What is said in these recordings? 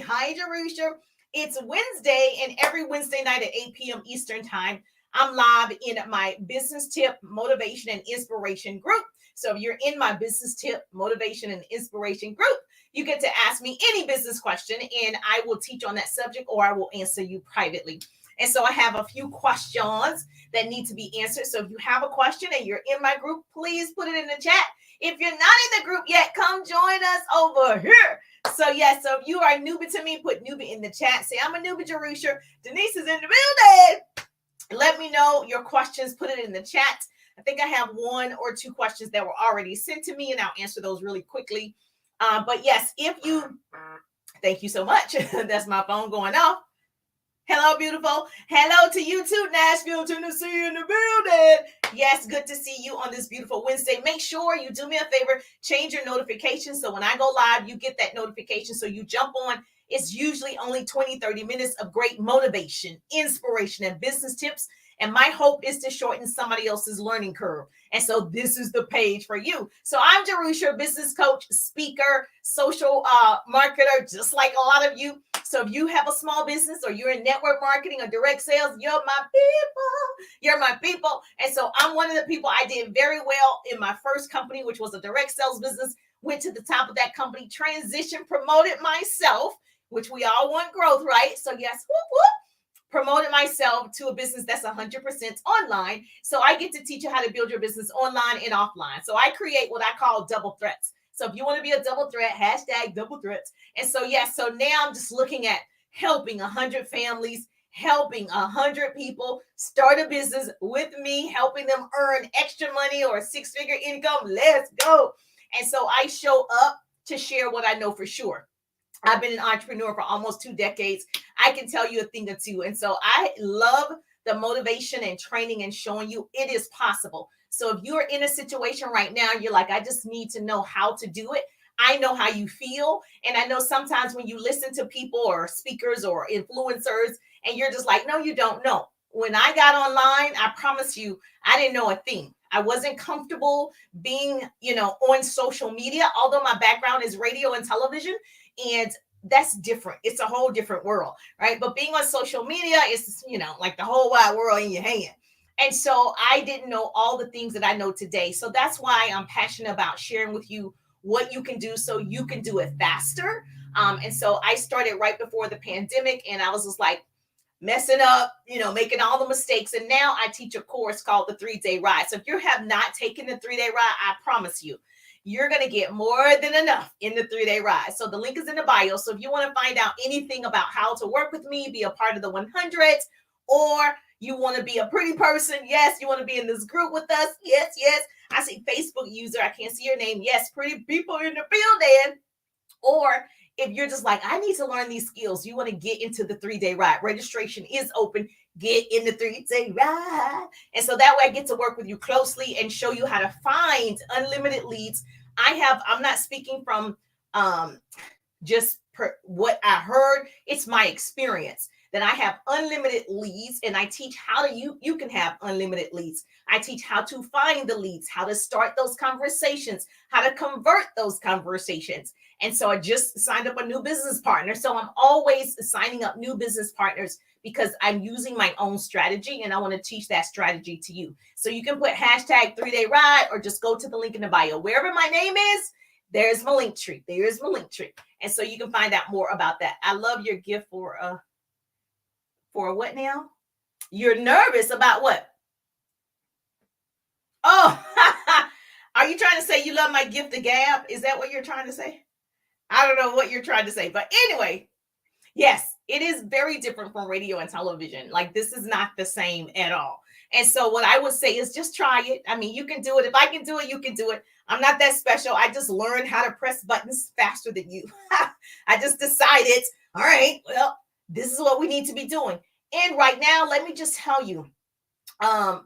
Hi, Jerusha. It's Wednesday, and every Wednesday night at 8 p.m. Eastern Time, I'm live in my business tip, motivation, and inspiration group. So if you're in my business tip, motivation, and inspiration group, you get to ask me any business question, and I will teach on that subject or I will answer you privately. And so I have a few questions that need to be answered. So if you have a question and you're in my group, please put it in the chat. If you're not in the group yet, come join us over here. So yes, so if you are newbie to me, put newbie in the chat. Say, I'm a newbie, Jerusha. Denise is in the building. Let me know your questions. Put it in the chat. I think I have one or two questions that were already sent to me, and I'll answer those really quickly. But yes, thank you so much. That's my phone going off. Hello, beautiful. Hello to you too, Nashville, Tennessee in the building. Yes, good to see you on this beautiful Wednesday. Make sure you do me a favor, change your notifications. So when I go live, you get that notification. So you jump on. It's usually only 20, 30 minutes of great motivation, inspiration, and business tips. And my hope is to shorten somebody else's learning curve. And so this is the page for you. So I'm Jerusha, business coach, speaker, social marketer, just like a lot of you. So if you have a small business or you're in network marketing or direct sales, you're my people. You're my people. And so I'm one of the people. I did very well in my first company, which was a direct sales business. Went to the top of that company, transitioned, promoted myself, which we all want growth, right? So yes, whoop, whoop. Promoted myself to a business that's 100% online. So I get to teach you how to build your business online and offline. So I create what I call double threats. So if you want to be a double threat, hashtag double threats. And so, yes, so now I'm just looking at helping 100 families, helping 100 people start a business with me, helping them earn extra money or six-figure income. Let's go. And so I show up to share what I know for sure. I've been an entrepreneur for almost 2 decades. I can tell you a thing or two. And so I love the motivation and training and showing you it is possible. So if you're in a situation right now, you're like, I just need to know how to do it. I know how you feel. And I know sometimes when you listen to people or speakers or influencers and you're just like, no, you don't know. When I got online, I promise you, I didn't know a thing. I wasn't comfortable being, on social media, although my background is radio and television. And that's different. It's a whole different world, right? But being on social media is, like the whole wide world in your hand. And so I didn't know all the things that I know today. So that's why I'm passionate about sharing with you what you can do so you can do it faster. And so I started right before the pandemic and I was just like messing up, making all the mistakes. And now I teach a course called the 3-Day Ride. So if you have not taken the 3-Day Ride, I promise you, you're going to get more than enough in the 3-Day Ride. So the link is in the bio. So if you want to find out anything about how to work with me, be a part of the 100s, or you want to be a pretty person, yes, you want to be in this group with us, yes. I see Facebook user, I can't see your name, yes, pretty people in the building. Or if you're just like, I need to learn these skills, you want to get into the 3-Day Ride. Registration is open. Get in the 3-Day Ride. And so that way I get to work with you closely and show you how to find unlimited leads. I'm not speaking from what I heard. It's my experience that I have unlimited leads and I teach how you can have unlimited leads. I teach how to find the leads, how to start those conversations, how to convert those conversations. And so I just signed up a new business partner. So I'm always signing up new business partners because I'm using my own strategy and I want to teach that strategy to you. So you can put hashtag 3-Day Ride or just go to the link in the bio. Wherever my name is, there's my link tree. There's my link tree. And so you can find out more about that. I love your gift for what now? You're nervous about what? Oh, are you trying to say you love my gift, the gab? Is that what you're trying to say? I don't know what you're trying to say, but anyway, yes, it is very different from radio and television. Like this is not the same at all. And so what I would say is just try it. I mean, you can do it. If I can do it, you can do it. I'm not that special. I just learned how to press buttons faster than you. I just decided, all right, well, this is what we need to be doing. And right now, let me just tell you,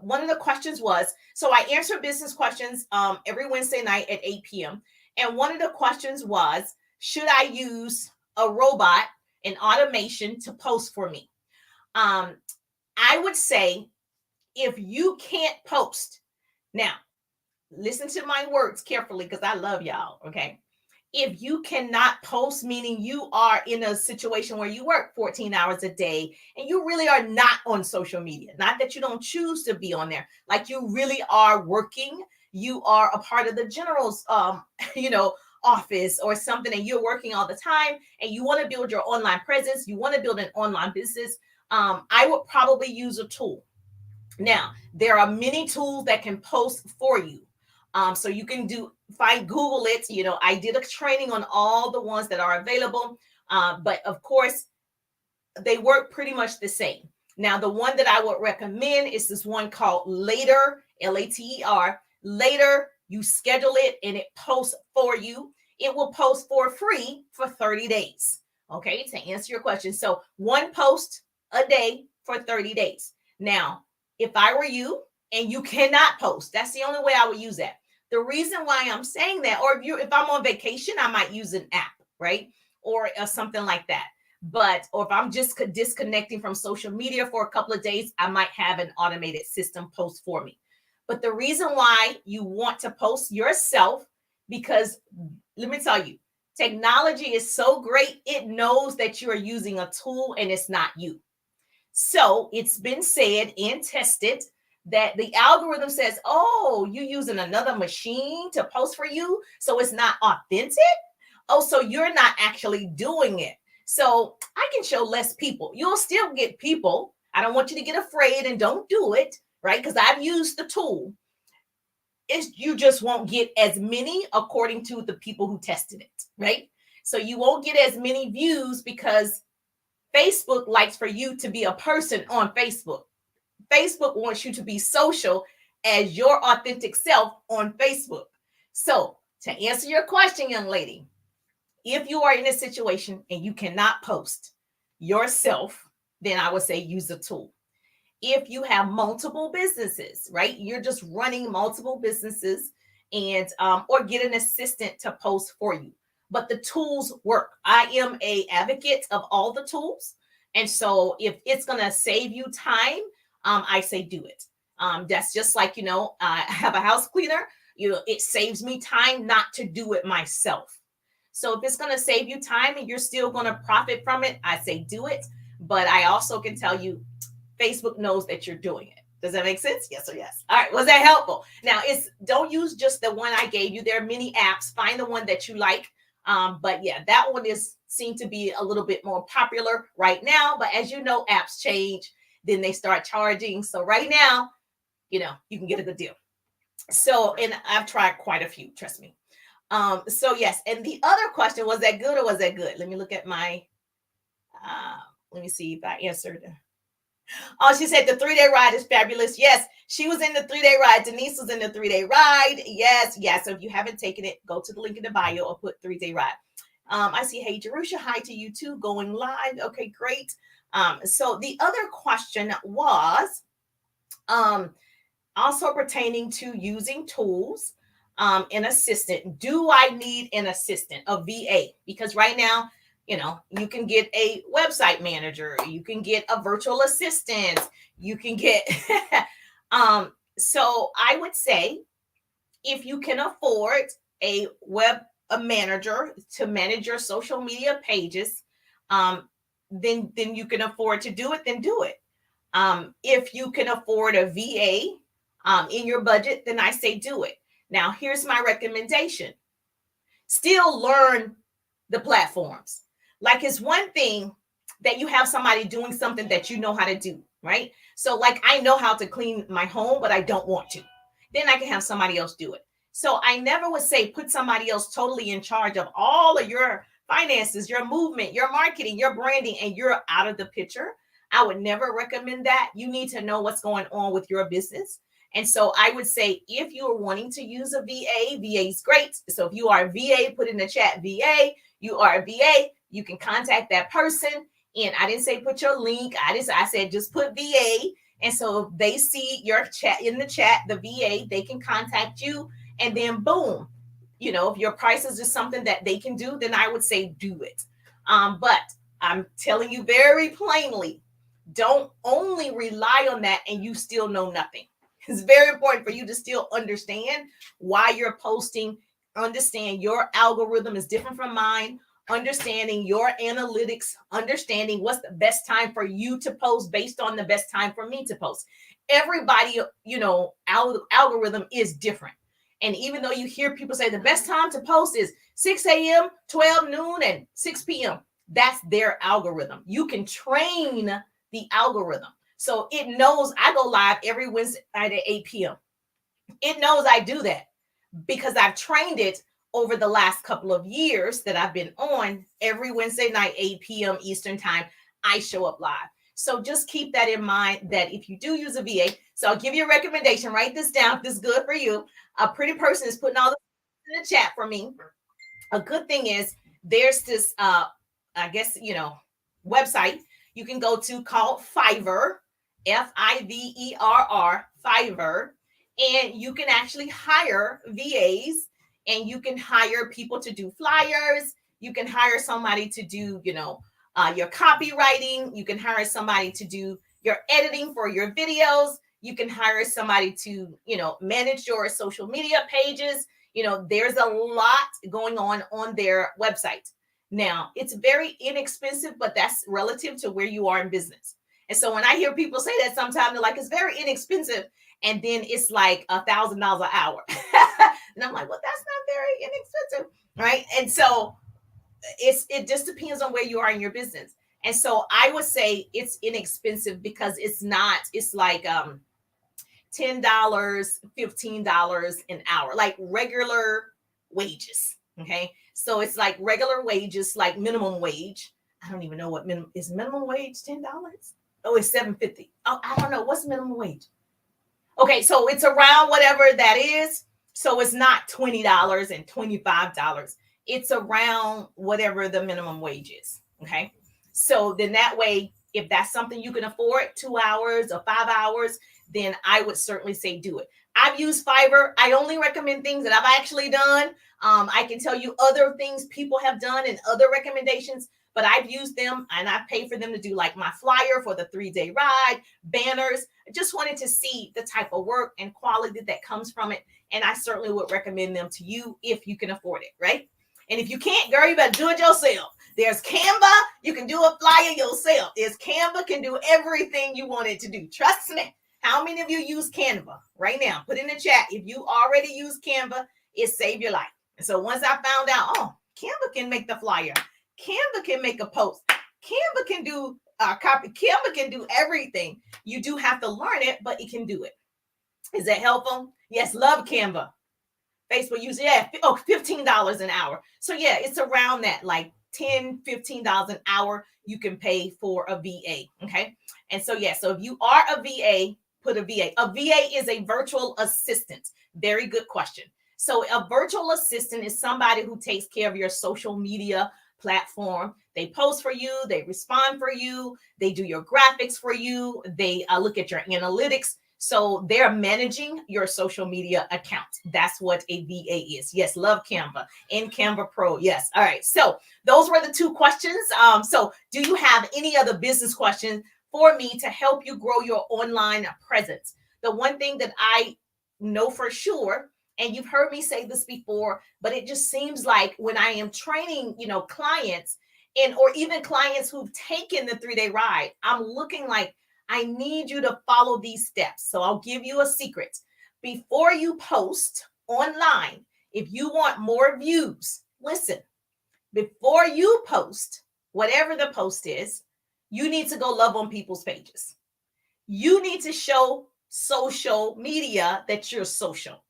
one of the questions was, so I answer business questions every Wednesday night at 8 p.m. And one of the questions was, should I use a robot and automation to post for me? I would say if you can't post, now listen to my words carefully because I love y'all, okay? If you cannot post, meaning you are in a situation where you work 14 hours a day and you really are not on social media, not that you don't choose to be on there, like you really are working, you are a part of the general's you know, office or something, and you're working all the time and you want to build your online presence, you want to build an online business, I would probably use a tool. Now, there are many tools that can post for you. So you can Google it. You know, I did a training on all the ones that are available. But of course, they work pretty much the same. Now, the one that I would recommend is this one called Later, Later. Later, you schedule it and it posts for you. It will post for free for 30 days. Okay, to answer your question. So one post a day for 30 days. Now, if I were you and you cannot post, that's the only way I would use that. The reason why I'm saying that, or if I'm on vacation, I might use an app, right? Or something like that. Or if I'm just disconnecting from social media for a couple of days, I might have an automated system post for me. But the reason why you want to post yourself, because let me tell you, technology is so great, it knows that you are using a tool and it's not you. So it's been said and tested that the algorithm says, oh, you're using another machine to post for you, so it's not authentic. Oh, so you're not actually doing it. So I can show less people. You'll still get people. I don't want you to get afraid and don't do it, right? Because I've used the tool. You just won't get as many according to the people who tested it, right? So you won't get as many views because Facebook likes for you to be a person on Facebook. Facebook wants you to be social as your authentic self on Facebook. So to answer your question, young lady, if you are in a situation and you cannot post yourself, then I would say use a tool. If you have multiple businesses, right? You're just running multiple businesses and or get an assistant to post for you. But the tools work. I am a advocate of all the tools. And so if it's going to save you time, I say do it. That's just like, I have a house cleaner. It saves me time not to do it myself. So if it's going to save you time and you're still going to profit from it, I say do it. But I also can tell you, Facebook knows that you're doing it. Does that make sense? Yes or yes? All right. Was that helpful? Now, don't use just the one I gave you. There are many apps. Find the one that you like. But yeah, that one seemed to be a little bit more popular right now. But as you know, apps change. Then they start charging. So right now, you can get a good deal. So, and I've tried quite a few, trust me. So yes, and the other question, was that good or was that good? Let me look at my, let me see if I answered. Oh, she said the 3-day ride is fabulous. Yes, she was in the 3-day ride. Denise was in the 3-day ride. Yes. So if you haven't taken it, go to the link in the bio or put 3-day ride. I see, hey, Jerusha, hi to you too, going live. Okay, great. So the other question was also pertaining to using tools. An assistant. Do I need an assistant, a VA? Because right now, you can get a website manager, you can get a virtual assistant, you can get, so I would say if you can afford a manager to manage your social media pages, then you can afford to do it, then do it. If you can afford a VA in your budget, then I say do it. Now, here's my recommendation. Still learn the platforms. Like, it's one thing that you have somebody doing something that you know how to do, right? So like, I know how to clean my home, but I don't want to. Then I can have somebody else do it. So I never would say put somebody else totally in charge of all of your finances, your movement, your marketing, your branding, and you're out of the picture. I would never recommend that. You need to know what's going on with your business. And so I would say if you are wanting to use a VA, VA is great. So if you are a VA, put in the chat VA. You are a VA, you can contact that person. And I didn't say put your link. I said just put VA. And so if they see your chat in the chat, the VA, they can contact you. And then boom, if your price is just something that they can do, then I would say do it. But I'm telling you very plainly, don't only rely on that and you still know nothing. It's very important for you to still understand why you're posting, understand your algorithm is different from mine, understanding your analytics, understanding what's the best time for you to post based on the best time for me to post. Everybody, algorithm is different. And even though you hear people say the best time to post is 6 a.m., 12 noon, and 6 p.m., that's their algorithm. You can train the algorithm. So it knows I go live every Wednesday night at 8 p.m. It knows I do that because I've trained it over the last couple of years that I've been on. Every Wednesday night, 8 p.m. Eastern time, I show up live. So just keep that in mind, that if you do use a VA, so I'll give you a recommendation. Write this down if this is good for you. A pretty person is putting all this in the chat for me. A good thing is there's this, website you can go to called Fiverr, Fiverr, Fiverr, and you can actually hire VAs, and you can hire people to do flyers. You can hire somebody to do, your copywriting. You can hire somebody to do your editing for your videos. You can hire somebody to, manage your social media pages. There's a lot going on their website. Now, it's very inexpensive, but that's relative to where you are in business. And so when I hear people say that, sometimes they're like, it's very inexpensive. And then it's like $1,000 an hour. And I'm like, well, that's not very inexpensive. Right. And so it just depends on where you are in your business. And so I would say it's inexpensive because it's like $10, $15 an hour, like regular wages. Okay. So it's like regular wages, like minimum wage. I don't even know what minimum wage, $10? Oh, it's $7.50. Oh, I don't know. What's minimum wage? Okay, so it's around whatever that is. So it's not $20 and $25. It's around whatever the minimum wage is. Okay. So then that way, if that's something you can afford, 2 hours or 5 hours, then I would certainly say do it. I've used Fiverr. I only recommend things that I've actually done. I can tell you other things people have done and other recommendations, but I've used them and I pay for them to do like my flyer for the 3-day ride, banners. I just wanted to see the type of work and quality that comes from it. And I certainly would recommend them to you if you can afford it, right? And if you can't, girl, you better do it yourself. There's Canva. You can do a flyer yourself. There's Canva can do everything you want it to do. Trust me. How many of you use Canva right now? Put in the chat. If you already use Canva, it saved your life. And so once I found out, Canva can make the flyer. Canva can make a post. Canva can do copy. Canva can do everything. You do have to learn it, but it can do it. Is that helpful? Yes, love Canva. Facebook user, $15 an hour. So yeah, it's around that, like $10, $15 an hour you can pay for a VA. Okay. And so yeah, so if you are a VA, put a VA. A VA is a virtual assistant. Very good question. So a virtual assistant is somebody who takes care of your social media platform. They post for you, they respond for you, they do your graphics for you, they look at your analytics. So they're managing your social media account. That's what a VA is. Yes, love Canva and Canva Pro. Yes. All right. So those were the 2 questions. So do you have any other business questions for me to help you grow your online presence? The one thing that I know for sure, and you've heard me say this before, but it just seems like when I am training, clients or even clients who've taken the 3-day ride, I'm looking like, I need you to follow these steps. So I'll give you a secret. Before you post online, if you want more views, listen, before you post, whatever the post is, you need to go love on people's pages. You need to show social media that you're social.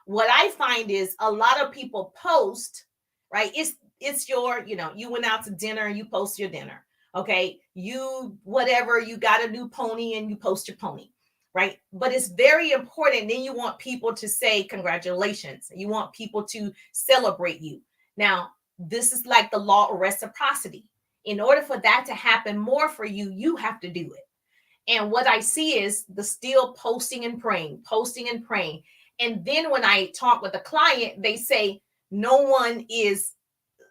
What I find is a lot of people post, right? It's your, you went out to dinner and you post your dinner. Okay. You got a new pony and you post your pony, right? But it's very important. Then you want people to say congratulations. You want people to celebrate you. Now, this is like the law of reciprocity. In order for that to happen more for you, you have to do it. And what I see is the still posting and praying. And then when I talk with a client, they say, no one is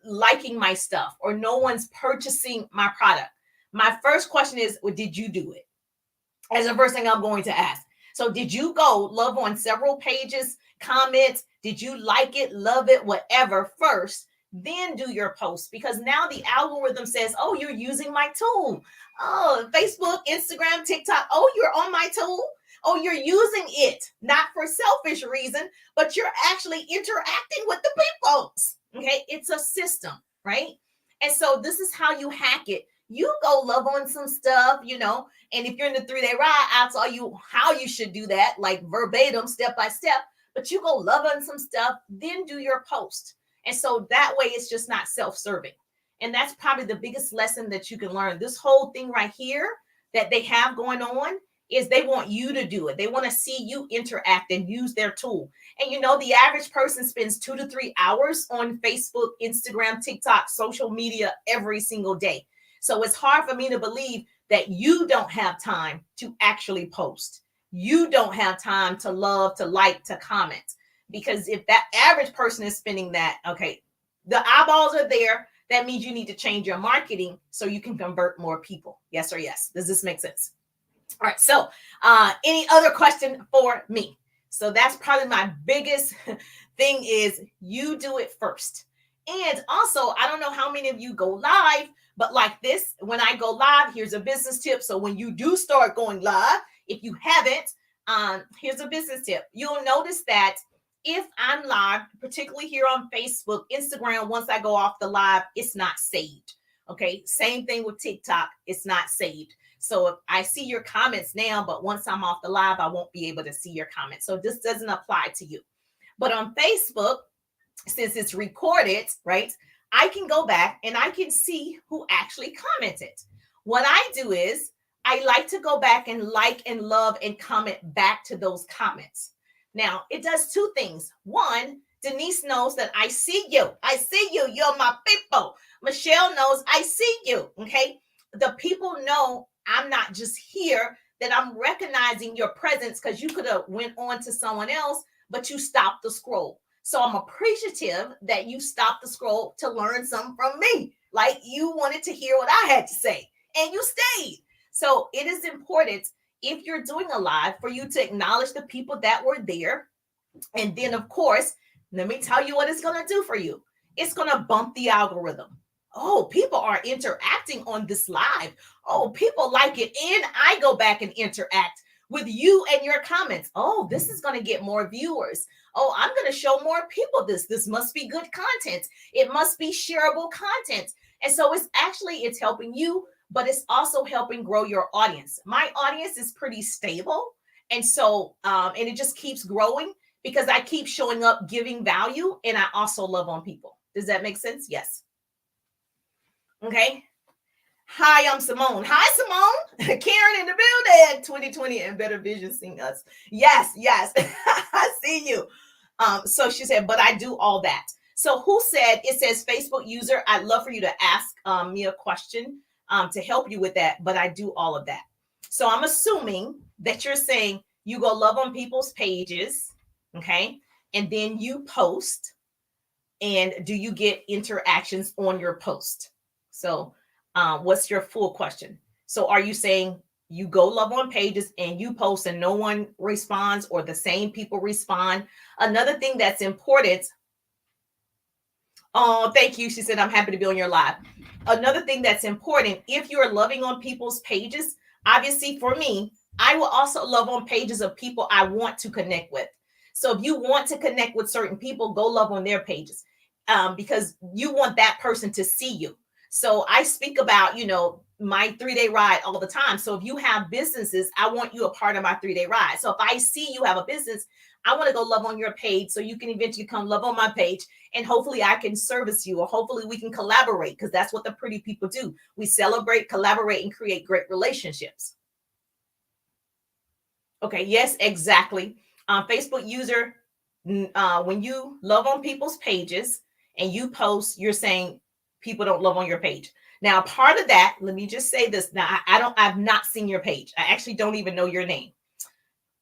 liking my stuff or no one's purchasing my product. My first question is, well, did you do it? As the first thing I'm going to ask. So did you go love on several pages, comments, Did you like it, love it, whatever first? Then do your post, because now the algorithm says, oh, you're using my tool. Oh, Facebook, Instagram, TikTok. Oh, you're on my tool. Oh, you're using it not for selfish reason, but you're actually interacting with the people. Okay, it's a system, right? And so this is how you hack it. You go love on some stuff, and if you're in the 3-day ride, I'll tell you how you should do that, like verbatim, step by step. But you go love on some stuff, then do your post. And so that way it's just not self-serving. And that's probably the biggest lesson that you can learn. This whole thing right here that they have going on is they want you to do it. They want to see you interact and use their tool. And the average person spends 2 to 3 hours on Facebook, Instagram, TikTok, social media every single day. So it's hard for me to believe that you don't have time to actually post. You don't have time to love, to like, to comment. Because if that average person is spending that, okay, the eyeballs are there. That means you need to change your marketing so you can convert more people. Yes or yes? Does this make sense? All right. So any other question for me? So that's probably my biggest thing is you do it first. And also, I don't know how many of you go live, but like this, when I go live, here's a business tip. So when you do start going live, if you haven't, here's a business tip. You'll notice that if I'm live, particularly here on Facebook, Instagram, once I go off the live, it's not saved. Okay. Same thing with TikTok. It's not saved. So if I see your comments now, but once I'm off the live, I won't be able to see your comments. So this doesn't apply to you. But on Facebook, since it's recorded, right, I can go back and I can see who actually commented. What I do is I like to go back and like and love and comment back to those comments. Now, it does two things. One, Denise knows that I see you. I see you. You're my people. Michelle knows I see you. Okay. The people know I'm not just here, that I'm recognizing your presence, because you could have went on to someone else, but you stopped the scroll. So I'm appreciative that you stopped the scroll to learn something from me. Like you wanted to hear what I had to say and you stayed. So it is important, if you're doing a live, for you to acknowledge the people that were there. And then, of course, let me tell you what it's going to do for you. It's going to bump the algorithm. Oh, people are interacting on this live. Oh, people like it. And I go back and interact with you and your comments. Oh, this is going to get more viewers. Oh, I'm going to show more people this. This must be good content. It must be shareable content. And so it's helping you, but it's also helping grow your audience. My audience is pretty stable. And so, and it just keeps growing because I keep showing up, giving value, and I also love on people. Does that make sense? Yes. Okay. Hi, I'm Simone. Hi, Simone. Karen in the building. 2020 and Better Vision seeing us. Yes. I see you. So she said, but I do all that. So who said, it says Facebook user, I'd love for you to ask me a question to help you with that, but I do all of that. So I'm assuming that you're saying you go love on people's pages, okay? And then you post, and do you get interactions on your post? So what's your full question? So are you saying you go love on pages and you post and no one responds, or the same people respond? Another thing that's important. Oh, thank you. She said, I'm happy to be on your live. Another thing that's important, if you're loving on people's pages, obviously for me, I will also love on pages of people I want to connect with. So if you want to connect with certain people, go love on their pages because you want that person to see you. So I speak about, my 3-day ride all the time. So if you have businesses, I want you a part of my 3-day ride. So if I see you have a business, I want to go love on your page so you can eventually come love on my page, and hopefully I can service you, or hopefully we can collaborate, because that's what the pretty people do. We celebrate, collaborate, and create great relationships. Okay, yes, exactly. Facebook user, when you love on people's pages and you post, you're saying people don't love on your page. Now, part of that, let me just say this. Now, I've not seen your page. I actually don't even know your name.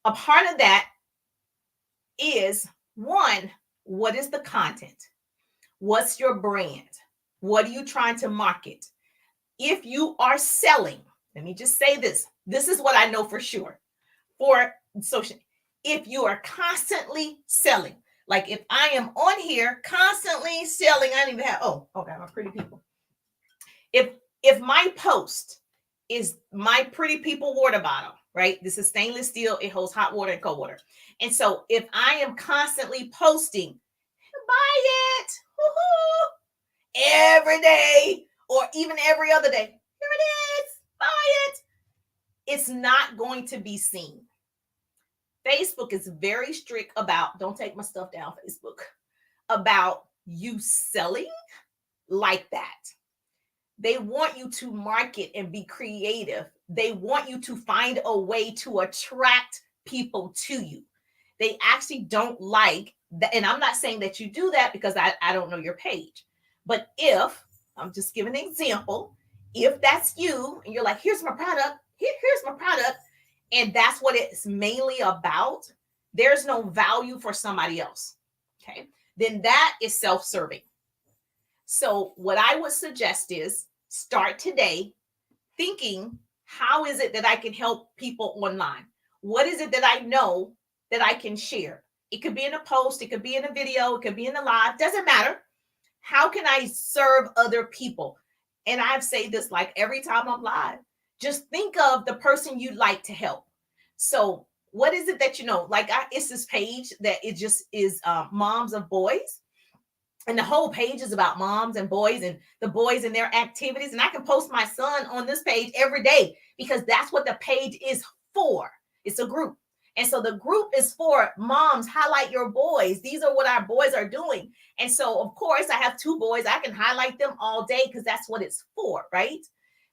A part of that is, one, what is the content? What's your brand? What are you trying to market? If you are selling, let me just say this. This is what I know for sure. For social, if you are constantly selling, Like if I am on here constantly selling, I don't even have, oh, okay, my pretty people. If my post is my pretty people water bottle, right? This is stainless steel. It holds hot water and cold water. And so if I am constantly posting, buy it, woo-hoo, every day, or even every other day, here it is, buy it, it's not going to be seen. Facebook is very strict about, don't take my stuff down, Facebook, about you selling like that. They want you to market and be creative. They want you to find a way to attract people to you. They actually don't like that. And I'm not saying that you do that because I don't know your page. But if, I'm just giving an example, if that's you and you're like, here's my product, here's my product, and that's what it's mainly about, there's no value for somebody else. Okay. Then that is self-serving. So what I would suggest is start today thinking, how is it that I can help people online? What is it that I know that I can share? It could be in a post, it could be in a video, it could be in a live, doesn't matter. How can I serve other people? And I've said this like every time I'm live, just think of the person you'd like to help. So what is it that you know? Like it's this page that it just is moms of boys. And the whole page is about moms and boys and the boys and their activities. And I can post my son on this page every day because that's what the page is for. It's a group. And so the group is for moms, highlight your boys. These are what our boys are doing. And so, of course, I have 2 boys. I can highlight them all day because that's what it's for, right?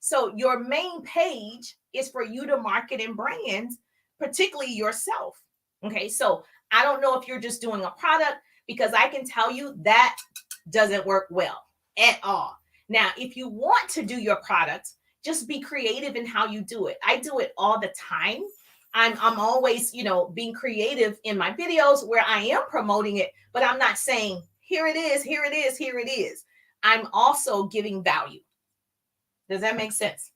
So your main page is for you to market and brand, particularly yourself. Okay, so I don't know if you're just doing a product, because I can tell you that doesn't work well at all. Now, if you want to do your product, just be creative in how you do it. I do it all the time. I'm always, being creative in my videos where I am promoting it, but I'm not saying, here it is, here it is, here it is. I'm also giving value. Does that make sense?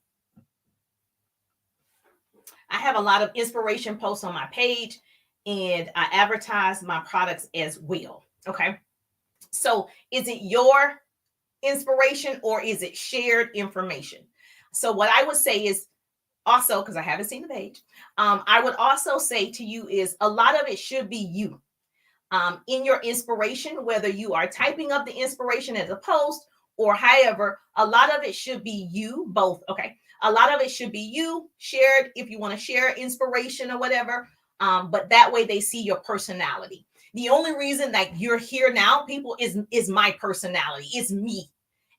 I have a lot of inspiration posts on my page, and I advertise my products as well. Okay. So is it your inspiration or is it shared information? So what I would say is also, because I haven't seen the page, I would also say to you is a lot of it should be you in your inspiration, whether you are typing up the inspiration as a post or however, a lot of it should be you both. Okay. A lot of it should be you shared if you want to share inspiration or whatever. But that way they see your personality. The only reason that you're here now, people, is my personality. It's me.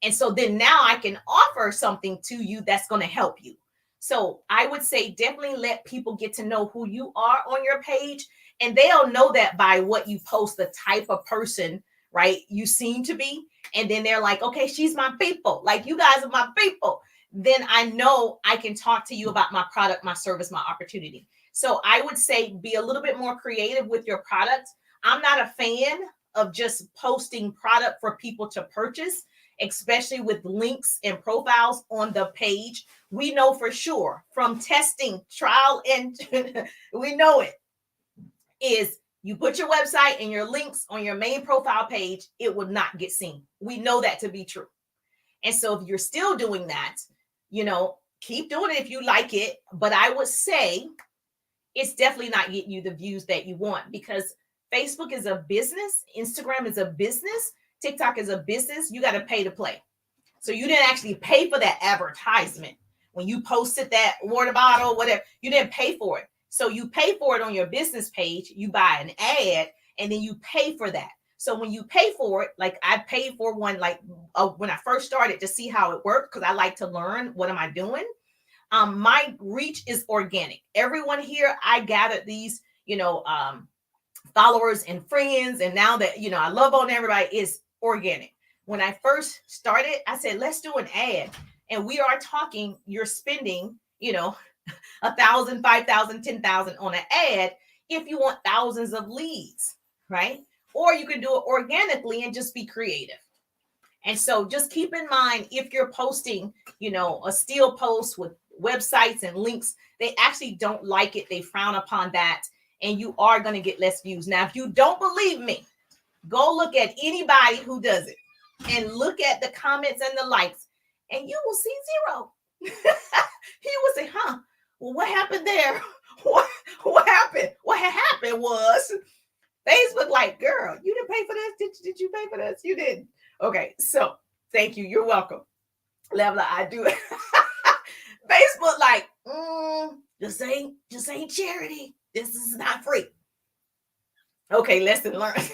And so then now I can offer something to you that's going to help you. So I would say definitely let people get to know who you are on your page. And they'll know that by what you post, the type of person, right, you seem to be. And then they're like, okay, she's my people. Like, you guys are my people. Then I know I can talk to you about my product, my service, my opportunity. So I would say be a little bit more creative with your product. I'm not a fan of just posting product for people to purchase, especially with links and profiles on the page. We know for sure from testing, trial, and we know it is you put your website and your links on your main profile page, it will not get seen. We know that to be true. And so if you're still doing that, keep doing it if you like it. But I would say it's definitely not getting you the views that you want, because Facebook is a business. Instagram is a business. TikTok is a business. You got to pay to play. So you didn't actually pay for that advertisement. When you posted that water bottle, whatever, you didn't pay for it. So you pay for it on your business page. You buy an ad and then you pay for that. So when you pay for it, like I paid for one, like when I first started to see how it worked, because I like to learn what am I doing. My reach is organic. Everyone here, I gathered these, followers and friends. And now that, I love on everybody, is organic. When I first started, I said, let's do an ad. And we are talking, you're spending, 1,000, 5,000, 10,000 on an ad if you want thousands of leads, right? Or you can do it organically and just be creative. And so just keep in mind, if you're posting, a still post with websites and links, they actually don't like it. They frown upon that. And you are going to get less views. Now, if you don't believe me, Go look at anybody who does it and look at the comments and the likes, and you will see zero. He will say, huh, well, what happened there? What happened? What had happened was Facebook like, girl, you didn't pay for this? Did you pay for this? You didn't. Okay, so thank you. You're welcome. Level, I do it. Facebook like, this ain't charity. This is not free. Okay, lesson learned.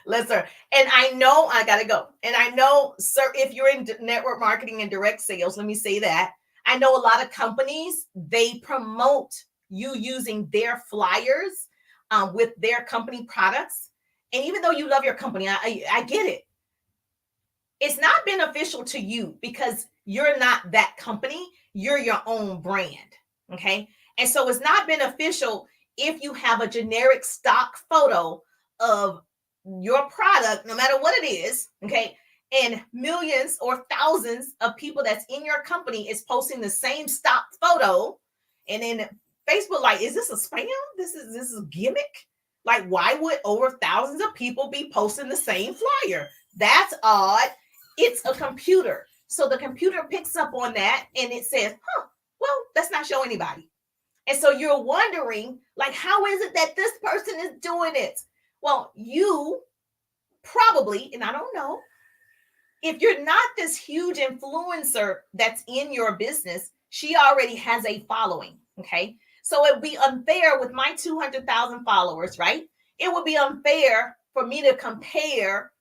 Let's learn. And I know I gotta go. And I know, sir, if you're in network marketing and direct sales, let me say that. I know a lot of companies, they promote you using their flyers with their company products. And even though you love your company, I get it. It's not beneficial to you because you're not that company. You're your own brand. Okay. And so it's not beneficial if you have a generic stock photo of your product, no matter what it is. Okay. And millions or thousands of people that's in your company is posting the same stock photo. And then Facebook, like, is this a spam? This is a gimmick? Like, why would over thousands of people be posting the same flyer? That's odd. It's a computer. So the computer picks up on that and it says, well, let's not show anybody. And so you're wondering, like, how is it that this person is doing it? Well, you probably, and I don't know, if you're not this huge influencer that's in your business, she already has a following, okay? So it would be unfair with my 200,000 followers, right? It would be unfair for me to compare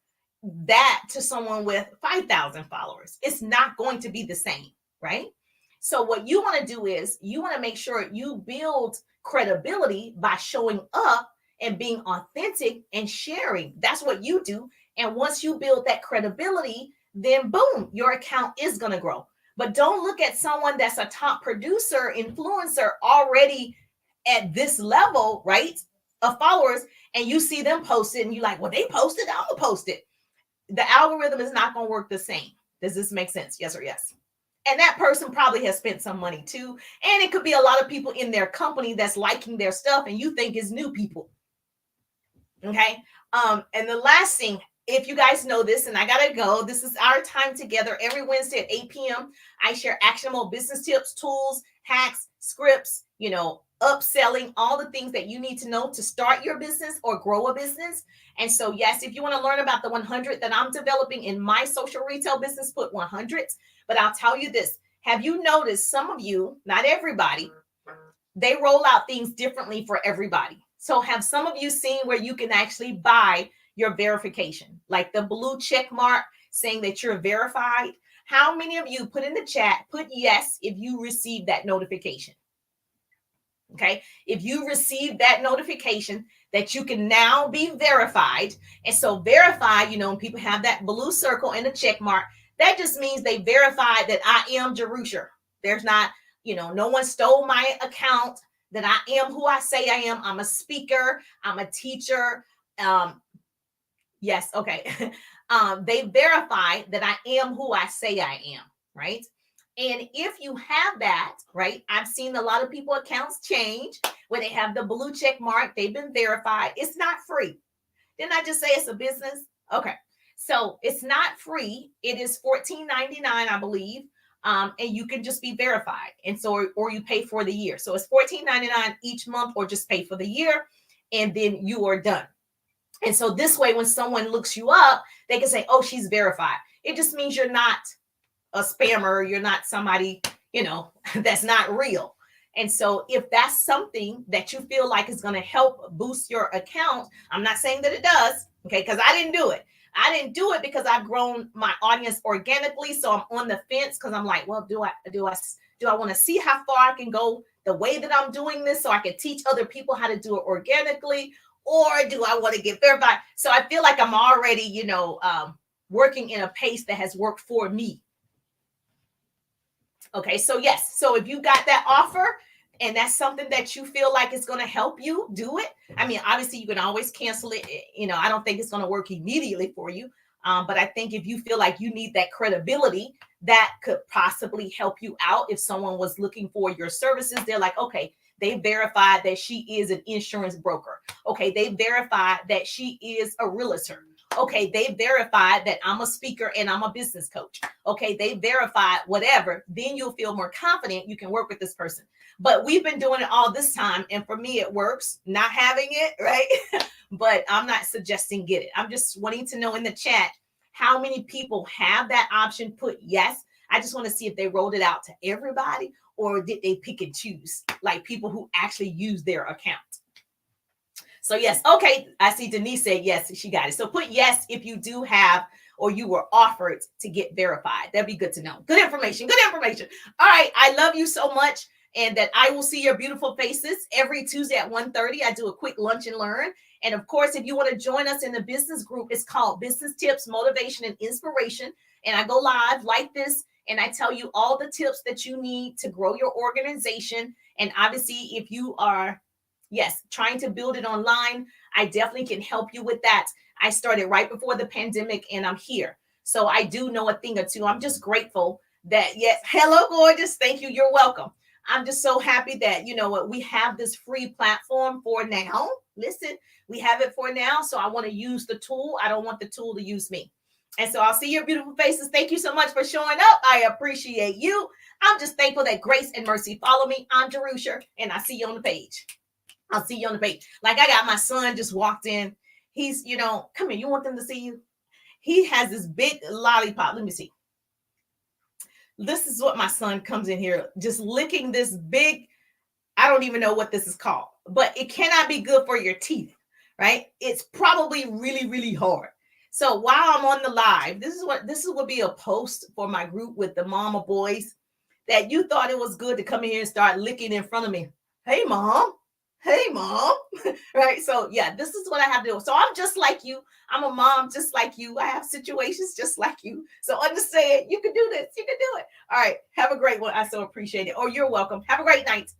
that to someone with 5,000 followers. It's not going to be the same, right? So what you want to do is you want to make sure you build credibility by showing up and being authentic and sharing. That's what you do. And once you build that credibility, then boom, your account is going to grow. But don't look at someone that's a top producer, influencer already at this level, right, of followers, and you see them post it and you're like, well, they posted, I'm going to post it. The algorithm is not going to work the same. Does this make sense? Yes or yes? And that person probably has spent some money too. And it could be a lot of people in their company that's liking their stuff and you think is new people. Okay. And the last thing, if you guys know this, and I gotta go, this is our time together every Wednesday at 8 p.m. I share actionable business tips, tools, hacks, scripts, upselling, all the things that you need to know to start your business or grow a business. And so, yes, if you want to learn about the 100 that I'm developing in my social retail business, put 100. But I'll tell you this. Have you noticed some of you, not everybody, they roll out things differently for everybody. So have some of you seen where you can actually buy your verification, like the blue check mark saying that you're verified? How many of you put in the chat, put yes if you received that notification? Okay, if you receive that notification that you can now be verified. And so verified, people have that blue circle and a check mark. That just means they verified that I am Jerusha. There's not, no one stole my account, that I am who I say I am. I'm a speaker. I'm a teacher. Yes. Okay. They verify that I am who I say I am. Right. And if you have that, right, I've seen a lot of people accounts change where they have the blue check mark. They've been verified. It's not free. Didn't I just say it's a business? Okay. So it's not free. It is $14.99, I believe. And you can just be verified. And so, or you pay for the year. So it's $14.99 each month, or just pay for the year and then you are done. And so this way, when someone looks you up, they can say, oh, she's verified. It just means you're not a spammer. You're not somebody, that's not real. And so if that's something that you feel like is going to help boost your account, I'm not saying that it does, okay, because I didn't do it. I didn't do it because I've grown my audience organically. So I'm on the fence because I'm like, well, do I want to see how far I can go the way that I'm doing this so I can teach other people how to do it organically? Or do I want to get verified? So I feel like I'm already, working in a pace that has worked for me. Okay, so yes. So if you got that offer and that's something that you feel like is going to help you, do it. I mean, obviously you can always cancel it. I don't think it's going to work immediately for you. But I think if you feel like you need that credibility, that could possibly help you out. If someone was looking for your services, they're like, okay, they verified that she is an insurance broker. Okay, they verified that she is a realtor. Okay, they verified that I'm a speaker and I'm a business coach. Okay, they verified whatever. Then you'll feel more confident you can work with this person. But we've been doing it all this time, and for me, it works. Not having it, right? But I'm not suggesting get it. I'm just wanting to know in the chat how many people have that option. Put yes. I just want to see if they rolled it out to everybody or did they pick and choose, like people who actually use their account. So yes, okay. I see Denise said yes, she got it. So put yes if you do have or you were offered to get verified. That'd be good to know. Good information. Good information. All right. I love you so much. And that I will see your beautiful faces every Tuesday at 1:30. I do a quick lunch and learn. And of course, if you want to join us in the business group, it's called Business Tips, Motivation, and Inspiration. And I go live like this and I tell you all the tips that you need to grow your organization. And obviously, if you are trying to build it online, I definitely can help you with that. I started right before the pandemic and I'm here. So I do know a thing or two. I'm just grateful that, yes, hello, gorgeous. Thank you. You're welcome. I'm just so happy that, you know what, we have this free platform for now. Listen, we have it for now. So I want to use the tool. I don't want the tool to use me. And so I'll see your beautiful faces. Thank you so much for showing up. I appreciate you. I'm just thankful that grace and mercy follow me. I'm Jerusha, and I see you on the page. I'll see you on the page. Like I got my son just walked in. He's, come here. You want them to see you? He has this big lollipop. Let me see. This is what my son comes in here just licking this big. I don't even know what this is called, but it cannot be good for your teeth, right? It's probably really, really hard. So while I'm on the live, this would be a post for my group with the mama boys that you thought it was good to come in here and start licking in front of me. Hey, mom. Hey, mom. Right. So yeah, this is what I have to do. So I'm just like you. I'm a mom just like you. I have situations just like you. So understand you can do this. You can do it. All right. Have a great one. I so appreciate it. Or you're welcome. Have a great night.